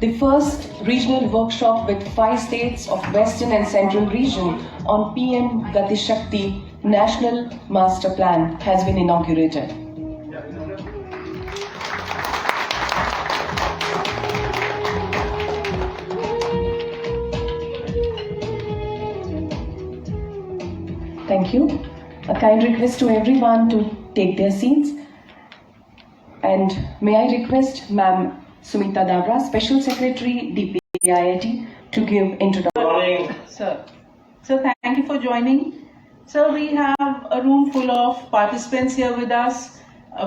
the first regional workshop with 5 states of Western and Central region on PM Gati Shakti National Master Plan has been inaugurated. Thank you. A kind request to everyone to take their seats. And may I request Ma'am Sumita Dabra, Special Secretary, DPIIT, to give introduction. Good morning. Sir, thank you for joining. Sir, we have a room full of participants here with us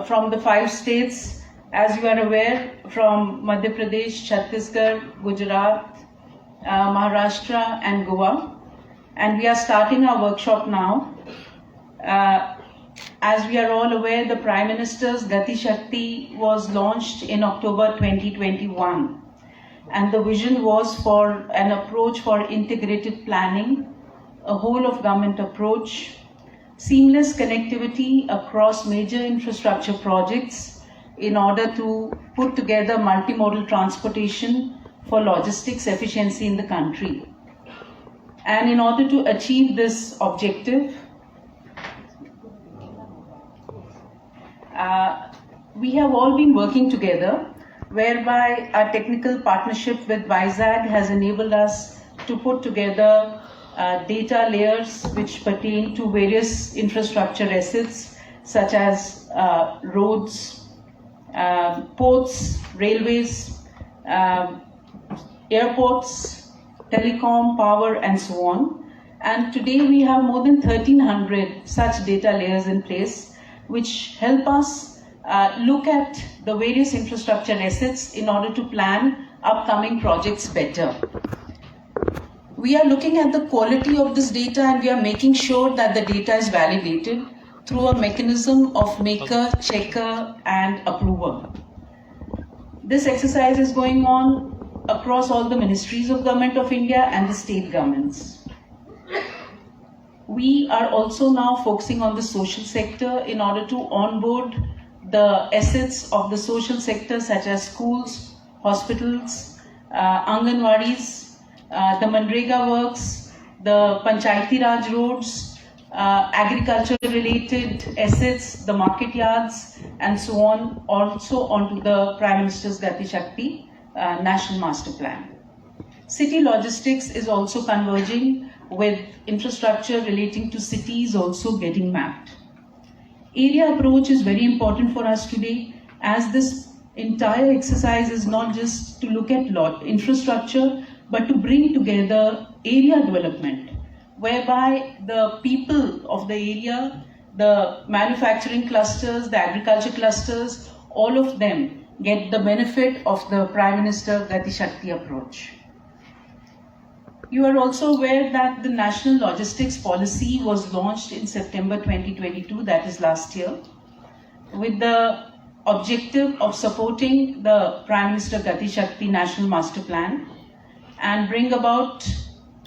from the 5 states. As you are aware, from Madhya Pradesh, Chhattisgarh, Gujarat, Maharashtra and Goa. And we are starting our workshop now. As we are all aware, the Prime Minister's Gati Shakti was launched in October 2021. And the vision was for an approach for integrated planning, a whole of government approach, seamless connectivity across major infrastructure projects in order to put together multimodal transportation for logistics efficiency in the country. And in order to achieve this objective, we have all been working together, whereby our technical partnership with Vizag has enabled us to put together data layers which pertain to various infrastructure assets such as roads, ports, railways, airports, telecom, power and so on. And today we have more than 1300 such data layers in place which help us look at the various infrastructure assets in order to plan upcoming projects better. We are looking at the quality of this data and we are making sure that the data is validated through a mechanism of maker, checker and approver. This exercise is going on across all the ministries of Government of India and the state governments. We are also now focusing on the social sector in order to onboard the assets of the social sector such as schools, hospitals, Anganwadis, the Manrega works, the Panchayati Raj roads, agriculture related assets, the market yards and so on, also onto the Prime Minister's Gati Shakti National Master Plan. City logistics is also converging with infrastructure relating to cities also getting mapped. Area approach is very important for us today, as this entire exercise is not just to look at infrastructure, but to bring together area development, whereby the people of the area, the manufacturing clusters, the agriculture clusters, all of them get the benefit of the Prime Minister Gati Shakti approach. You are also aware that the National Logistics Policy was launched in September 2022, that is last year, with the objective of supporting the Prime Minister Gati Shakti National Master Plan and bring about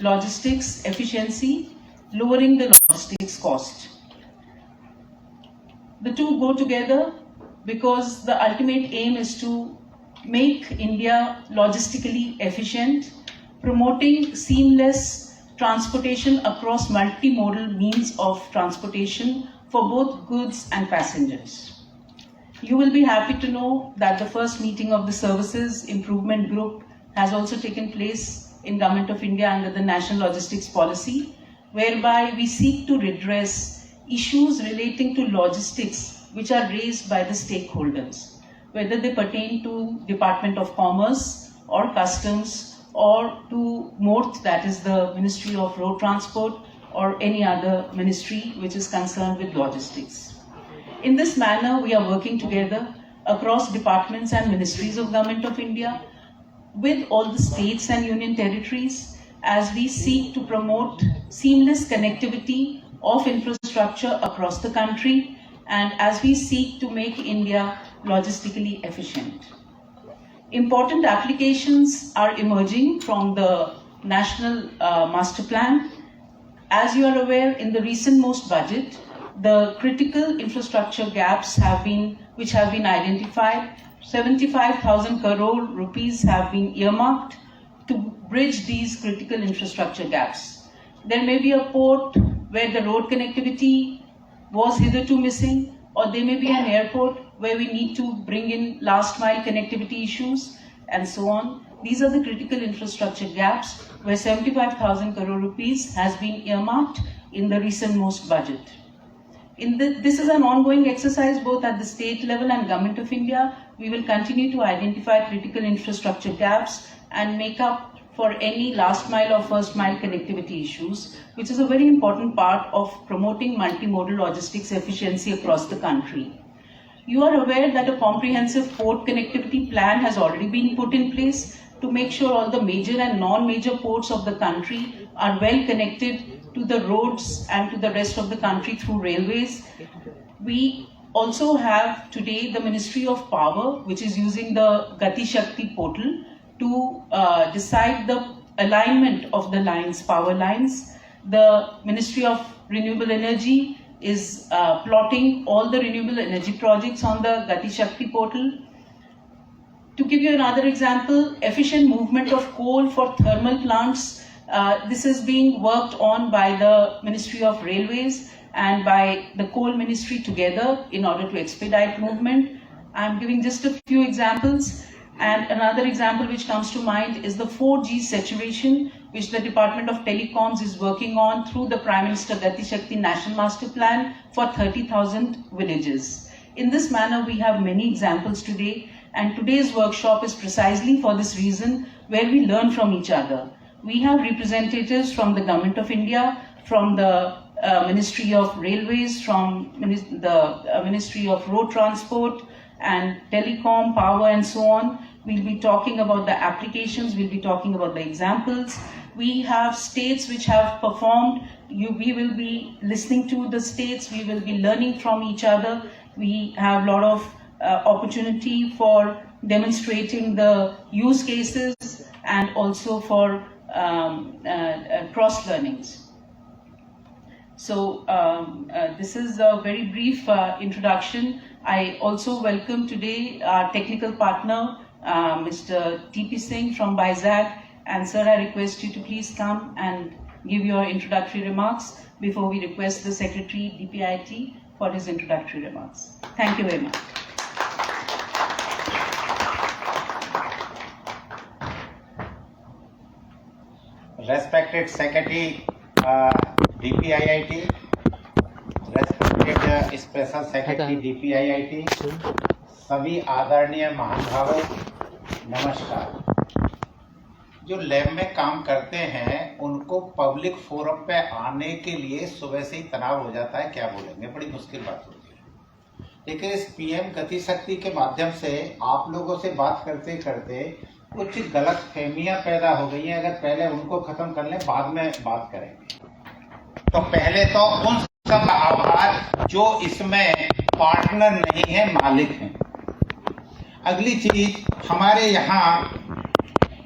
logistics efficiency, lowering the logistics cost. The two go together because the ultimate aim is to make India logistically efficient, promoting seamless transportation across multimodal means of transportation for both goods and passengers. You will be happy to know that the first meeting of the Services Improvement Group has also taken place in Government of India under the National Logistics Policy, whereby we seek to redress issues relating to logistics which are raised by the stakeholders, whether they pertain to Department of Commerce or Customs or to MORTH, that is the Ministry of Road Transport, or any other ministry which is concerned with logistics. In this manner, we are working together across departments and ministries of Government of India with all the states and union territories as we seek to promote seamless connectivity of infrastructure across the country and as we seek to make India logistically efficient. Important applications are emerging from the National Master Plan. As you are aware, in the recent most budget, the critical infrastructure gaps which have been identified 75,000 crore rupees have been earmarked to bridge these critical infrastructure gaps. There may be a port where the road connectivity was hitherto missing, or there may be an airport where we need to bring in last mile connectivity issues and so on. These are the critical infrastructure gaps where 75,000 crore rupees has been earmarked in the recent most budget. This is an ongoing exercise both at the state level and Government of India. We will continue to identify critical infrastructure gaps and make up for any last mile or first mile connectivity issues, which is a very important part of promoting multimodal logistics efficiency across the country. You are aware that a comprehensive port connectivity plan has already been put in place to make sure all the major and non-major ports of the country are well connected to the roads and to the rest of the country through railways. We also have today the Ministry of Power, which is using the Gati Shakti portal to decide the alignment of the lines, power lines. The Ministry of Renewable Energy is plotting all the renewable energy projects on the Gati Shakti portal. To give you another example, efficient movement of coal for thermal plants. This is being worked on by the Ministry of Railways and by the Coal Ministry together in order to expedite movement. I'm giving just a few examples. And another example which comes to mind is the 4G saturation, which the Department of Telecoms is working on through the Prime Minister Gati Shakti National Master Plan for 30,000 villages. In this manner, we have many examples today, and today's workshop is precisely for this reason, where we learn from each other. We have representatives from the Government of India, from the Ministry of Railways, from the Ministry of Road Transport and Telecom, Power and so on. We'll be talking about the applications, we'll be talking about the examples. We have states which have performed. We will be listening to the states, we will be learning from each other. We have a lot of opportunity for demonstrating the use cases and also for cross-learnings. So this is a very brief introduction. I also welcome today our technical partner, Mr. T.P. Singh from BISAG. And sir, I request you to please come and give your introductory remarks before we request the Secretary, DPIIT, for his introductory remarks. Thank you very much. Respected Secretary, DPIIT, respected Special Secretary, DPIIT, सभी आदरणीय महानुभावों, नमस्कार। जो lab में काम करते हैं उनको public forum पे आने के लिए सुबह से ही तनाव हो जाता है, क्या बोलेंगे, बड़ी मुश्किल बात होती है। लेकिन इस पीएम गति शक्ति के माध्यम से आप लोगों से बात करते करते कुछ गलत फहमियां पैदा हो गई हैं। अगर पहले उनको खत्म कर लें, बाद में बात करेंगे। तो पहले तो उन सब का आभार जो इसमें पार्टनर नहीं है, मालिक हैं। अगली चीज, हमारे यहाँ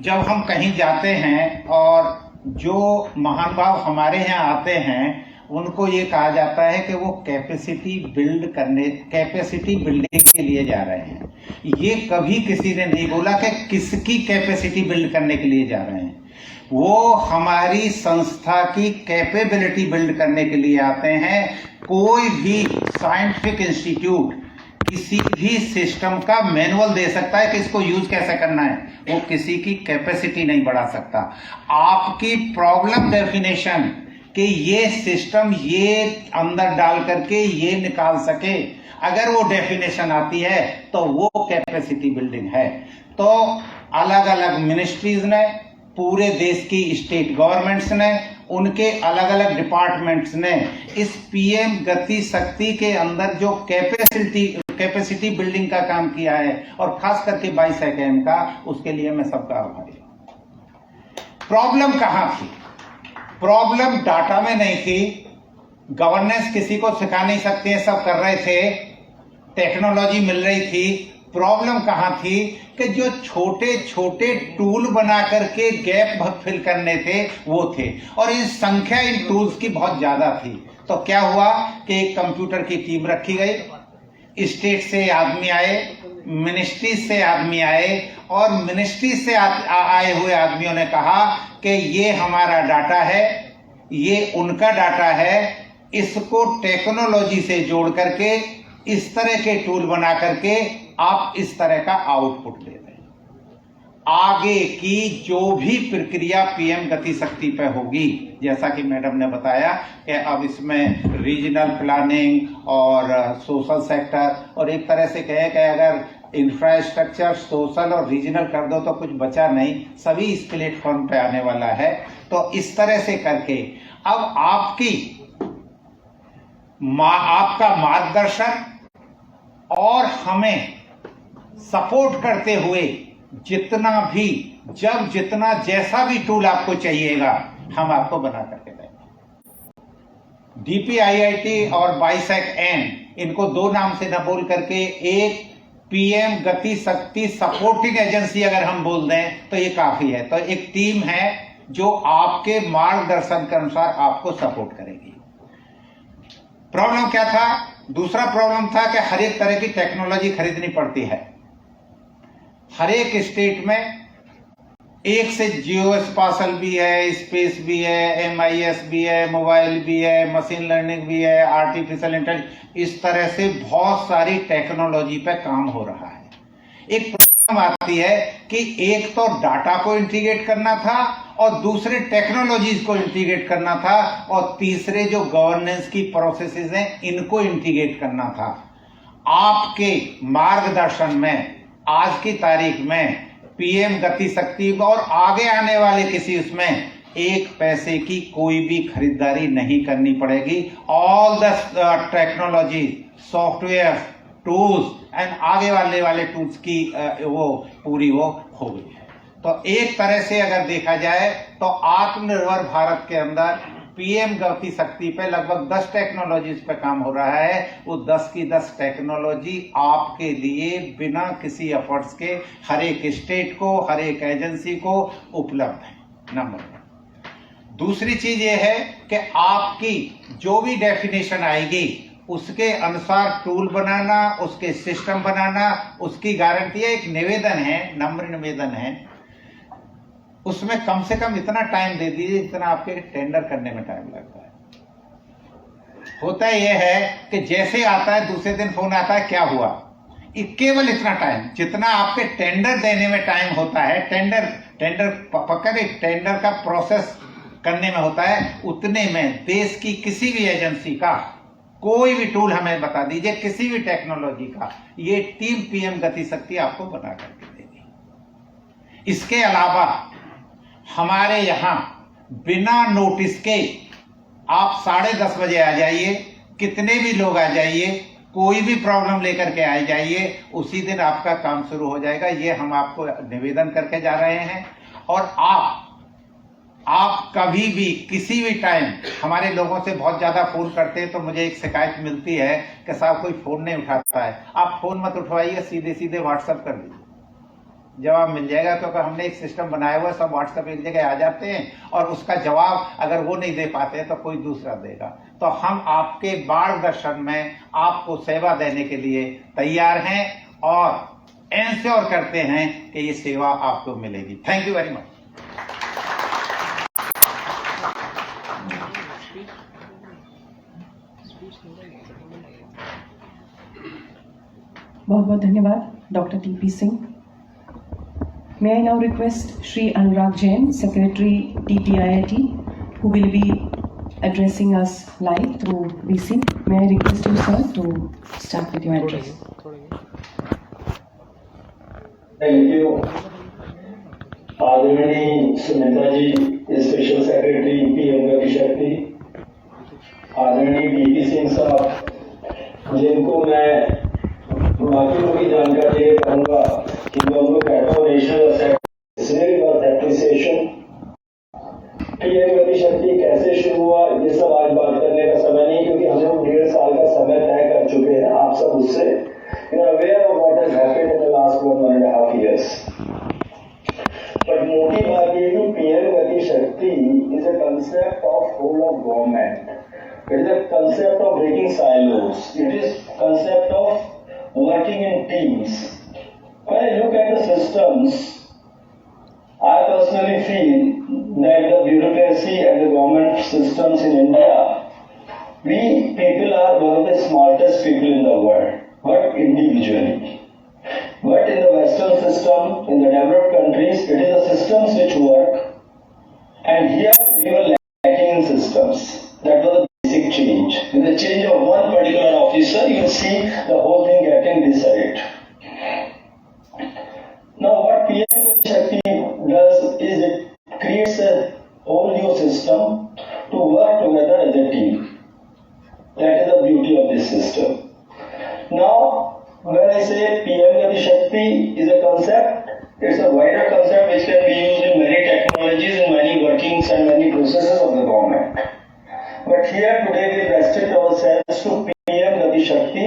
जब हम कहीं जाते हैं और जो महानुभाव हमारे यहाँ आते हैं उनको ये कहा जाता है कि वो कैपेसिटी बिल्डिंग के लिए जा रहे हैं। ये कभी किसी ने नहीं बोला कि किसकी कैपेसिटी बिल्ड करने के लिए जा रहे हैं। वो हमारी संस्था की कैपेबिलिटी बिल्ड करने के लिए आते हैं। कोई भी साइंटिफिक इंस्टीट्यूट किसी भी सिस्टम का मैनुअल दे सकता है कि इसको यूज कैसे करना है, वो किसी की कैपेसिटी नहीं बढ़ा सकता। आपकी प्रॉब्लम डेफिनेशन कि ये सिस्टम ये अंदर डाल करके ये निकाल सके, अगर वो डेफिनेशन आती है तो वो कैपेसिटी बिल्डिंग है। तो अलग अलग मिनिस्ट्रीज ने, पूरे देश की स्टेट गवर्नमेंट्स ने, उनके अलग अलग डिपार्टमेंट्स ने इस पीएम गति शक्ति के अंदर जो कैपेसिटी बिल्डिंग का काम किया है और खास करके 22 एकम का, उसके लिए मैं सबका आभारी हूं। प्रॉब्लम कहां थी? प्रॉब्लम डाटा में नहीं थी। गवर्नेंस किसी को सिखा नहीं सकते, सब कर रहे थे, टेक्नोलॉजी मिल रही थी। प्रॉब्लम कहां थी कि जो छोटे छोटे टूल बना करके गैप फिल करने थे वो थे, और इस संख्या इन टूल्स की बहुत ज्यादा थी। तो क्या हुआ कि एक कंप्यूटर की टीम रखी गई, स्टेट से आदमी आए, मिनिस्ट्री से आदमी आए और मिनिस्ट्री से आए हुए आदमियों ने कहा कि ये हमारा डाटा है, ये उनका डाटा है, इसको टेक्नोलॉजी से जोड़ करके इस तरह के टूल बना करके आप इस तरह का आउटपुट दे दें। आगे की जो भी प्रक्रिया पीएम गति शक्ति पे होगी, जैसा कि मैडम ने बताया कि अब इसमें रीजनल प्लानिंग और सोशल सेक्टर, और एक तरह से कहे कि अगर इंफ्रास्ट्रक्चर सोशल और रीजनल कर दो तो कुछ बचा नहीं, सभी इस प्लेटफॉर्म पे आने वाला है। तो इस तरह से करके अब आपका मार्गदर्शन और हमें सपोर्ट करते हुए जितना जैसा भी टूल आपको चाहिएगा हम आपको बना करके देंगे। डीपीआईआईटी और बाइसेक एन, इनको दो नाम से न बोल करके एक पीएम गति शक्ति सपोर्टिंग एजेंसी अगर हम बोल दें तो ये काफी है। तो एक टीम है जो आपके मार्गदर्शन के अनुसार आपको सपोर्ट करेगी। प्रॉब्लम क्या था? दूसरा प्रॉब्लम था कि हर एक तरह की टेक्नोलॉजी खरीदनी पड़ती है। हर एक स्टेट में एक से जियो स्पाशल भी है, स्पेस भी है, MIS भी है, मोबाइल भी है, मशीन लर्निंग भी है, आर्टिफिशियल इंटेलिजेंस, इस तरह से बहुत सारी टेक्नोलॉजी पे काम हो रहा है। एक प्रॉब्लम आती है कि एक तो डाटा को इंटीग्रेट करना था और दूसरे टेक्नोलॉजीज को इंटीग्रेट करना था और तीसरे जो गवर्नेंस की प्रोसेसेस हैं इनको इंटीग्रेट करना था। आपके मार्गदर्शन में आज की तारीख में पीएम गति शक्ति और आगे आने वाले किसी उसमें एक पैसे की कोई भी खरीदारी नहीं करनी पड़ेगी। All the technology, software, tools and आगे वाले टूल्स की वो पूरी वो हो गई है। तो एक तरह से अगर देखा जाए तो आत्मनिर्भर भारत के अंदर पीएम गति शक्ति पे लगभग 10 टेक्नोलॉजीज पे काम हो रहा है। वो 10 की 10 टेक्नोलॉजी आपके लिए बिना किसी एफर्ट्स के हर एक स्टेट को, हर एक एजेंसी को उपलब्ध है। नंबर 1। दूसरी चीज ये है कि आपकी जो भी डेफिनेशन आएगी उसके अनुसार टूल बनाना, उसके सिस्टम बनाना, उसकी गारंटी है। एक निवेदन है, नम्र निवेदन है, उसमें कम से कम इतना टाइम दे दीजिए जितना आपके टेंडर करने में टाइम लगता है। होता यह है कि जैसे आता है दूसरे दिन फोन आता है क्या हुआ, केवल इतना टाइम जितना आपके टेंडर देने में टाइम होता है, टेंडर पकड़ टेंडर का प्रोसेस करने में होता है, उतने में देश की किसी भी एजेंसी का कोई भी टूल हमें बता दीजिए, किसी भी टेक्नोलॉजी का, ये टीम पीएम गति शक्ति आपको बना करके देगी। इसके अलावा हमारे यहां बिना नोटिस के आप 10:30 बजे आ जाइए, कितने भी लोग आ जाइए, कोई भी प्रॉब्लम लेकर के आ जाइए, उसी दिन आपका काम शुरू हो जाएगा। ये हम आपको निवेदन करके जा रहे हैं। और आप कभी भी किसी भी टाइम हमारे लोगों से बहुत ज्यादा फोन करते हैं तो मुझे एक शिकायत मिलती है कि साहब कोई फोन नहीं उठाता है। आप फोन मत उठवाइए, सीधे व्हाट्सएप कर दीजिए, जवाब मिल जाएगा। क्योंकि हमने एक सिस्टम बनाया हुआ है, सब व्हाट्सएप एक जगह आ जाते हैं और उसका जवाब अगर वो नहीं दे पाते हैं तो कोई दूसरा देगा। तो हम आपके मार्गदर्शन में आपको सेवा देने के लिए तैयार हैं और एंश्योर करते हैं कि ये सेवा आपको मिलेगी। Thank you very much. बहुत बहुत धन्यवाद doctor TP Singh. May I now request Shri Anurag Jain, Secretary DPIIT, who will be addressing us live through VC. May I request you, sir, to start with your address. Thank you. आदरणीय Sunita ji, special secretary PM Gati शक्ति, आदरणीय DP Singh साहब, जिनको मैं बाकी लोगों की जानकारी ये कहूँगा कि दोनों कैटो नेशनल एप्रिसिएशन पीएम गति शक्ति कैसे शुरू हुआ, ये सब आज बात करने का समय नहीं, क्योंकि हम लोग 1.5 साल का समय तय कर चुके हैं। आप सब उससे aware of what has happened in the last 1.5 years। But मोटी बात ये कि PM Gati Shakti is a concept of whole of government. It is a concept of breaking silos. It is concept of working in teams when I look at the systems, I personally feel that the bureaucracy and the government systems in India, we people are one of the smartest people in the world, but individually. But in the Western system, in the developed countries, it is the systems which work, and here we were lacking in systems. That was the basic change. With the change of one particular officer, you will see the whole thing getting disarrayed. Now, what PM Gati Shakti does is it creates a whole new system to work together as a team. That is the beauty of this system. Now, when I say PM Gati Shakti is a concept, it's a wider concept which can be used in many technologies, in many workings and many processes of the government. But here today we restrict ourselves to PM Gati Shakti,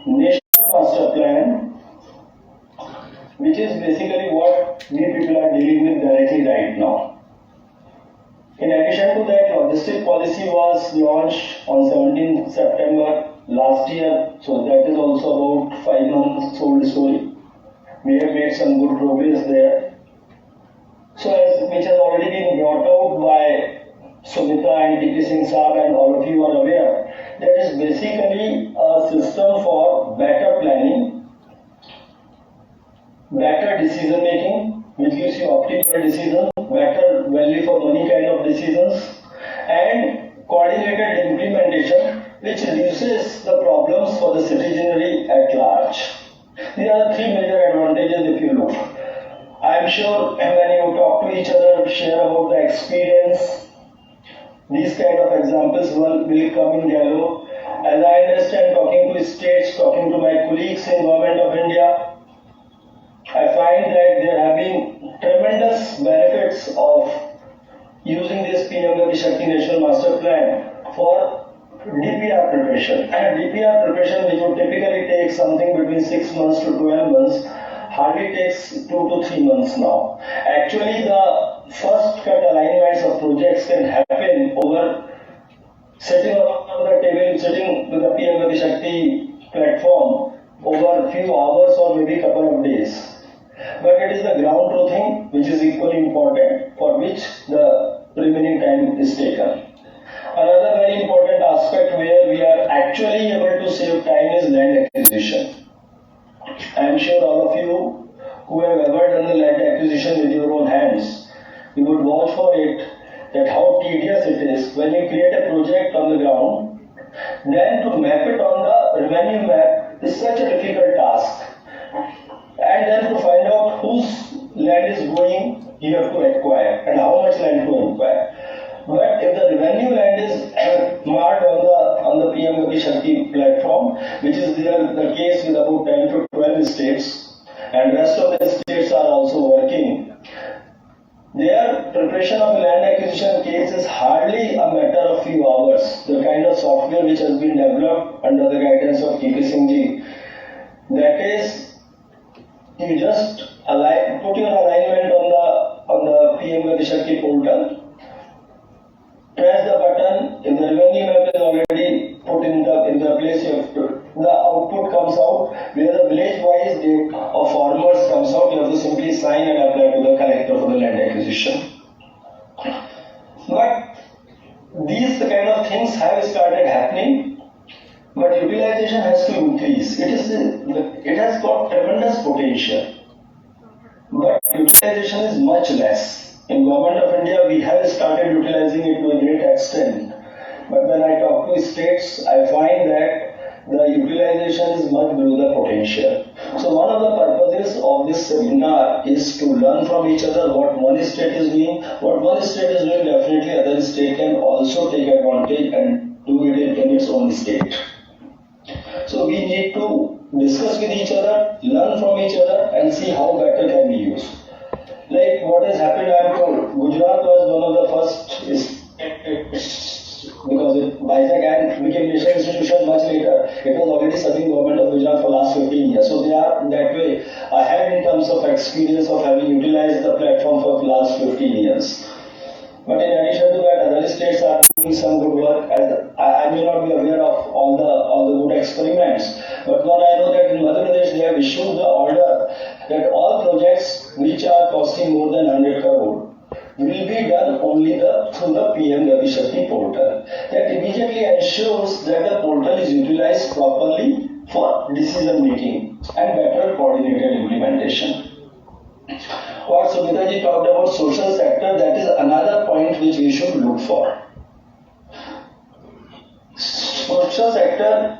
National Master Plan, which is basically what we people are dealing with directly right now. In addition to that, logistic policy was launched on 17th September last year, so that is also about 5 months old story. We have made some good progress there. So which has already been brought out by Sumita and TP Singh Saab, and all of you are aware, that is basically a system for better planning, better decision making, which gives you optimal decisions, better value for money kind of decisions, and coordinated implementation, which reduces the problems for the citizenry at large. These are the three major advantages if you look. I am sure when you talk to each other, share about the experience, these kind of examples will come in yellow. As I understand, talking to states, talking to my colleagues in Government of India, I find that there have been tremendous benefits of using this PM Gati Shakti National Master Plan for DPR preparation. And DPR preparation, which would typically take something between 6 months to 12 months, hardly takes 2 to 3 months now. Actually, the first cut alignments of projects can happen over sitting on the table, sitting with the PM Gati Shakti platform over a few hours or maybe a couple of days. But it is the ground truthing which is equally important, for which the remaining time is taken. Another very important aspect where we are actually able to save time is land acquisition. I am sure all of you who have ever done the land acquisition with your own hands, you would vouch for it that how tedious it is when you create a project on the ground, then to map it on the revenue map is such a difficult task. And then to find out whose land is going, you have to acquire and how much land to acquire. But if the revenue land is marked on the PM Gati Shakti platform, which is the case with about 10 to 12 states, and rest of the states are also working, their preparation of land acquisition case is hardly a matter of few hours. The kind of software which has been developed under the guidance of TP Singh ji, that is, you just put your alignment on the PM Gati Shakti portal, press the button. If the revenue map is already put in the place, the output comes out. Where the village-wise date of farmers comes out, you have to simply sign and apply to the collector for the land acquisition. But these kind of things have started happening, but utilization has to increase. It has got tremendous potential, but utilization is much less. In Government of India, we have started utilizing it to a great extent, but when I talk to states, I find that the utilization is much below the potential. So one of the purposes of this seminar is to learn from each other what one state is doing. What one state is doing, definitely other state can also take advantage and do it in its own state. So we need to discuss with each other, learn from each other, and see how better can be used. Like what has happened, I am told, Gujarat was one of the first, because Vizag and became national institution much later. It was already serving Government of Gujarat for last 15 years. So they are in that way ahead in terms of experience of having utilized the platform for the last 15 years. But in addition to that, other states are doing some good work. I may not be aware of all the good experiments, but when I know that in Madhya Pradesh they have issued the order that all projects which are costing more than 100 crore will be done only through the PM Gati Shakti portal. That immediately ensures that the portal is utilized properly for decision making and better coordinated implementation. What Sumita ji talked about social sector, that is another point which we should look for. Social sector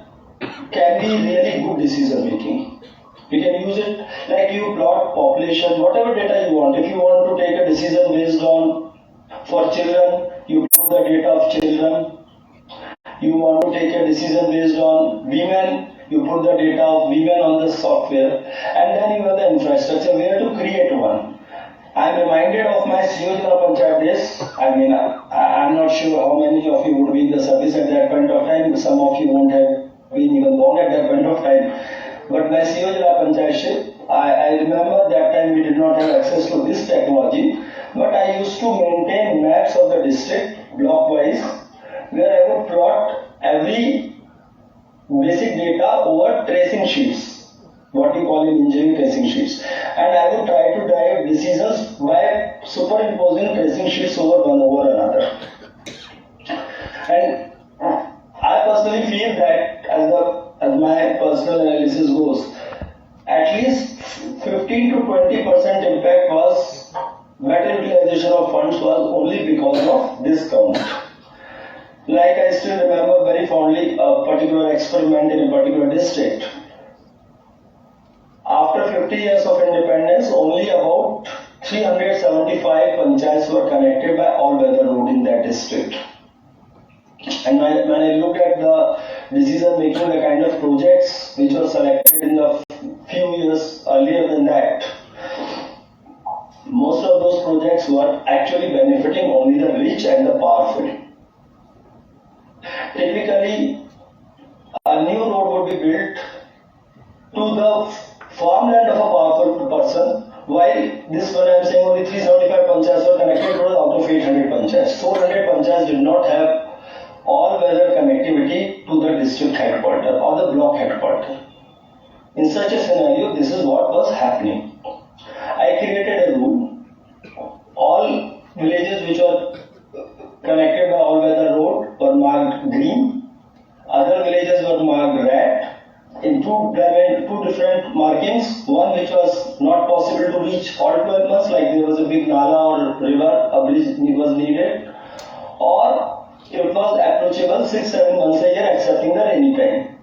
can be really good decision making. We can use it like you plot population, whatever data you want. If you want to take a decision based on for children, you put the data of children. You want to take a decision based on women, you put the data of women on the software, and then you have the infrastructure where to create one. I am reminded of my CEO Jila Panchayat days. I'm not sure how many of you would be in the service at that point of time. Some of you won't have been even born at that point of time. But my CEO Jila Panchayat, I remember that time we did not have access to this technology, but I used to maintain maps of the district block wise, where I would plot every basic data over tracing sheets, what we call in engineering tracing sheets, and I would try to drive decisions by superimposing tracing sheets one over another. And I personally feel that as my personal analysis goes, at least 15 to 20% impact was better utilization of funds was only because of this count. Like I still remember very fondly a particular experiment in a particular district. After 50 years of independence, only about 375 panchayats were connected by all-weather road in that district. And when I look at the decision making, the kind of projects which were selected in the few years earlier than that, most of those projects were actually benefiting only the rich and the powerful. Typically, a new road would be built to the farmland of a powerful person, while this one I am saying only 375 panchayats were connected to out of 800 panchayats. 400 panchayats did not have all-weather connectivity to the district headquarters or the block headquarters. In such a scenario, this is what was happening. I created a rule. All villages which were connected by all-weather road were marked green. Other villages were marked red. In two different markings. One which was not possible to reach all 12 months, like there was a big nala or river, a bridge was needed, or it was approachable 6-7 months a year, excepting the rainy time.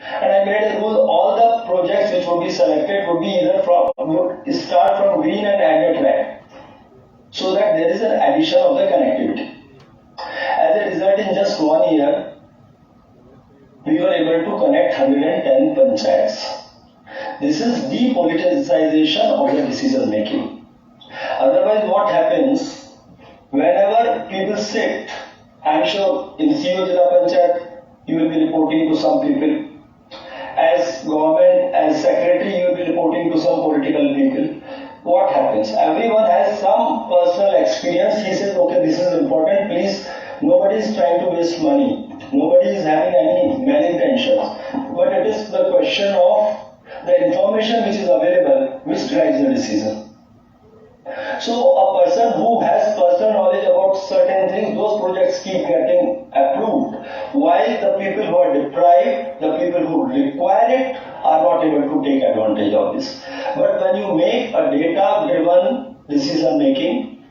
And I made a rule: all the projects which would be selected would be would start from green and end at red, so that there is an addition of the connectivity. As a result, in just 1 year, we were able to connect 110 panchayats. This is depoliticization of the decision making. Otherwise, what happens, whenever people sit, I'm sure in CEO Jila Panchayat, you will be reporting to some people. As government, as secretary, you will be reporting to some political people. What happens? Everyone has some personal experience. He says, okay, this is important, please. Nobody is trying to waste money. Nobody is having any malintentions. But it is the question of the information which is available which drives the decision. So a person who has personal knowledge about certain things, those projects keep getting approved, while the people who are deprived, the people who require it, are not able to take advantage of this. But when you make a data-driven decision making,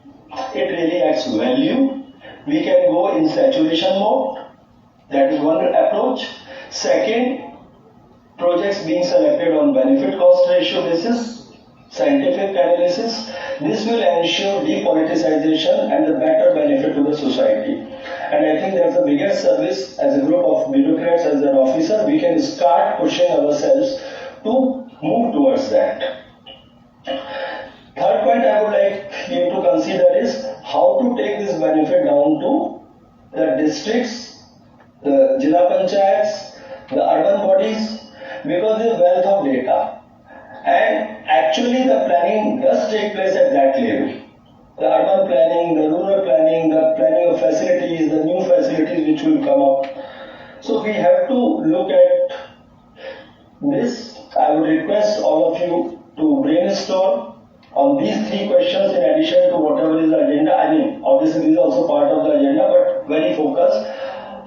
it really adds value. We can go in saturation mode. That is one approach. Second, projects being selected on benefit cost ratio basis, scientific analysis. This will ensure depoliticization and the better benefit to the society. And I think that's the biggest service as a group of bureaucrats, as an officer, we can start pushing ourselves to move towards that. Third point I would like you to consider is how to take this benefit down to the districts, the Jila Panchayats, the urban bodies, because there's wealth of data. And actually the planning does take place at that level. The urban planning, the rural planning, the planning of facilities, the new facilities which will come up. So we have to look at this. I would request all of you to brainstorm on these three questions in addition to whatever is the agenda. I mean, obviously this is also part of the agenda, but very focused.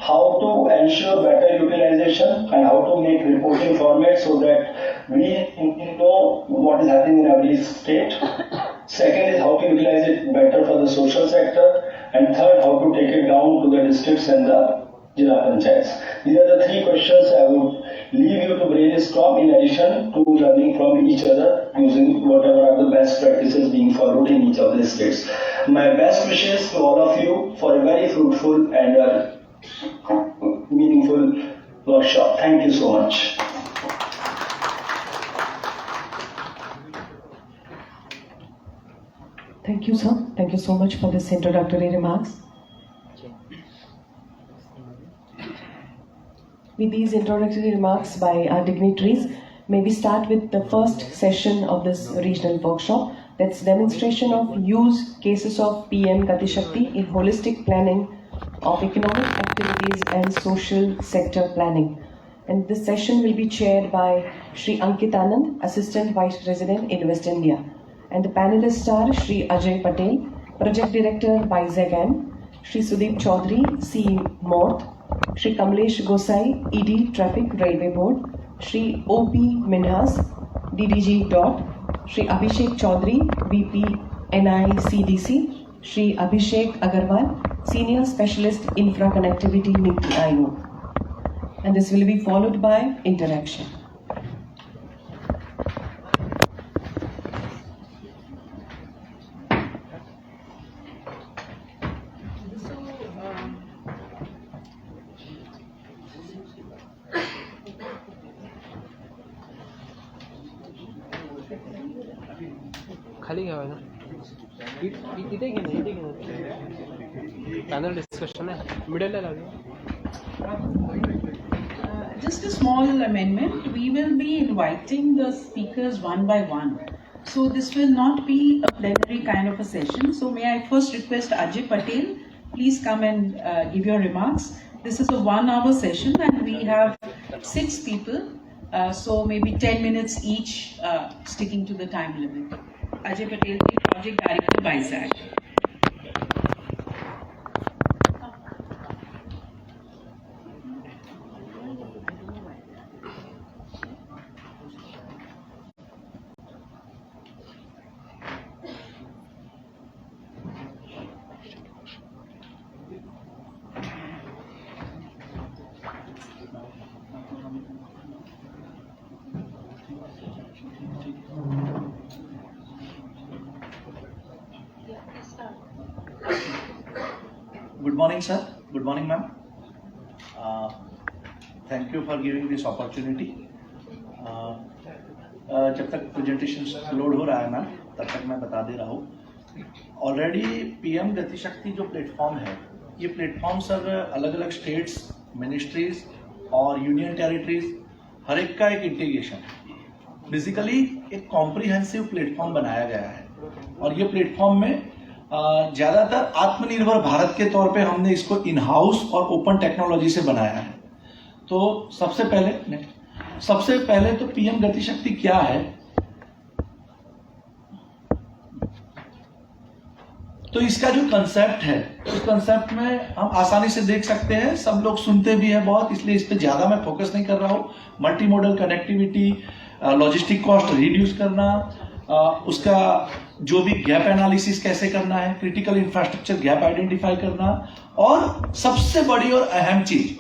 How to ensure better utilization and how to make reporting format so that we know what is happening in every state. Second is how to utilize it better for the social sector. And third, how to take it down to the districts and the Jila Panchayats. These are the three questions I would leave you to brainstorm in addition to learning from each other using whatever are the best practices being followed in each of the states. My best wishes to all of you for a very fruitful and meaningful workshop. Thank you so much. Thank you, sir. Thank you so much for this introductory remarks. With these introductory remarks by our dignitaries, may we start with the first session of this regional workshop. That's demonstration of use cases of PM Gati Shakti in holistic planning of economic activities and social sector planning. And this session will be chaired by Shri Ankit Anand, Assistant Vice President in West India. And the panelists are Shri Ajay Patel, Project Director by ZEGAN, Shri Sudeep Chaudhary, C. Morth, Shri Kamlesh Gosai, ED Traffic Railway Board, Shri O.P. Minhas, DDG DOT, Shri Abhishek Chaudhary, VP NICDC, Shri Abhishek Agarwal, Senior Specialist Infra Connectivity NITI Aayog. And this will be followed by interaction. खाली क्या है ना इधर की ना panel discussion है middle है लगे Just a small amendment. We will be inviting the speakers one by one. So this will not be a plenary kind of a session. So may I first request Ajay Patel, please come and give your remarks. This is a 1 hour session and we have 6 people. So maybe 10 minutes each, sticking to the time limit. Ajay Patel, Project Director by ZAG. Good morning, sir. Good morning, ma'am. Thank you for giving this opportunity. जब तक presentation load हो रहा है ma'am, तब तक मैं बता दे रहा हूँ. ऑलरेडी पीएम गति शक्ति जो प्लेटफॉर्म है, ये प्लेटफॉर्म सर अलग अलग स्टेट्स, मिनिस्ट्रीज और यूनियन टेरिटरीज हर एक का एक इंटीग्रेशन, बेसिकली एक कॉम्प्रिहेंसिव प्लेटफॉर्म बनाया गया है. और ये प्लेटफॉर्म में ज्यादातर आत्मनिर्भर भारत के तौर पे हमने इसको इन हाउस और ओपन टेक्नोलॉजी से बनाया है. तो सबसे पहले तो पीएम गति शक्ति क्या है, तो इसका जो कंसेप्ट है, उस कंसेप्ट में हम आसानी से देख सकते हैं, सब लोग सुनते भी हैं बहुत, इसलिए इस पे ज्यादा मैं फोकस नहीं कर रहा हूं. Multi modal connectivity, logistic cost reduce करना, उसका जो भी गैप एनालिसिस कैसे करना है, क्रिटिकल इंफ्रास्ट्रक्चर गैप आइडेंटिफाई करना, और सबसे बड़ी और अहम चीज